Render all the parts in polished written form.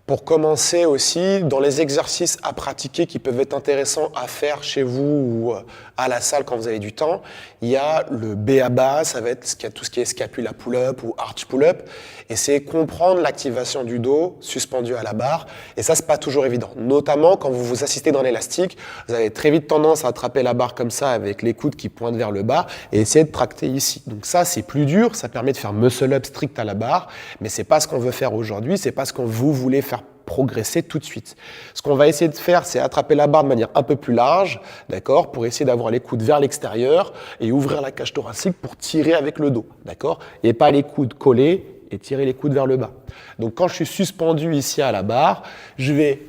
Pour commencer aussi, dans les exercices à pratiquer qui peuvent être intéressants à faire chez vous ou à la salle quand vous avez du temps, il y a le B.A.B.A, ça va être tout ce qui est scapula pull-up ou arch pull-up, et c'est comprendre l'activation du dos suspendu à la barre, et ça c'est pas toujours évident, notamment quand vous vous assistez dans l'élastique, vous avez très vite tendance à attraper la barre comme ça avec les coudes qui pointent vers le bas et essayer de tracter ici. Donc ça c'est plus dur, ça permet de faire muscle-up strict à la barre, mais c'est pas ce qu'on veut faire aujourd'hui, c'est pas ce que vous voulez faire progresser tout de suite. Ce qu'on va essayer de faire, c'est attraper la barre de manière un peu plus large, d'accord, pour essayer d'avoir les coudes vers l'extérieur et ouvrir la cage thoracique pour tirer avec le dos, d'accord, et pas les coudes collés et tirer les coudes vers le bas. Donc quand je suis suspendu ici à la barre, je vais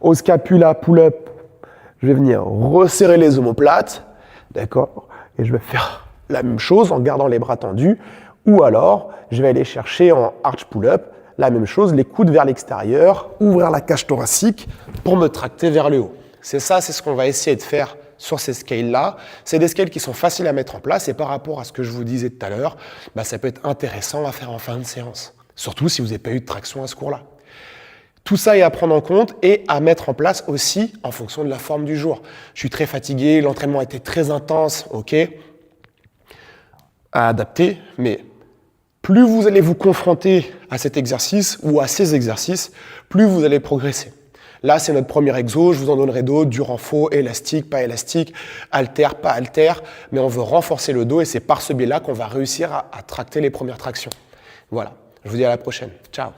au scapula pull-up, je vais venir resserrer les omoplates, d'accord, et je vais faire la même chose en gardant les bras tendus, ou alors je vais aller chercher en arch pull-up la même chose, les coudes vers l'extérieur, ouvrir la cage thoracique pour me tracter vers le haut. C'est ce qu'on va essayer de faire sur ces scales-là. C'est des scales qui sont faciles à mettre en place et par rapport à ce que je vous disais tout à l'heure, ça peut être intéressant à faire en fin de séance. Surtout si vous n'avez pas eu de traction à ce cours-là. Tout ça est à prendre en compte et à mettre en place aussi en fonction de la forme du jour. Je suis très fatigué, l'entraînement était très intense, ok, à adapter, mais plus vous allez vous confronter à cet exercice ou à ces exercices, plus vous allez progresser. Là, c'est notre premier exo, je vous en donnerai d'autres, dur en faux, élastique, pas élastique, halter, pas halter, mais on veut renforcer le dos et c'est par ce biais-là qu'on va réussir à tracter les premières tractions. Voilà, je vous dis à la prochaine. Ciao.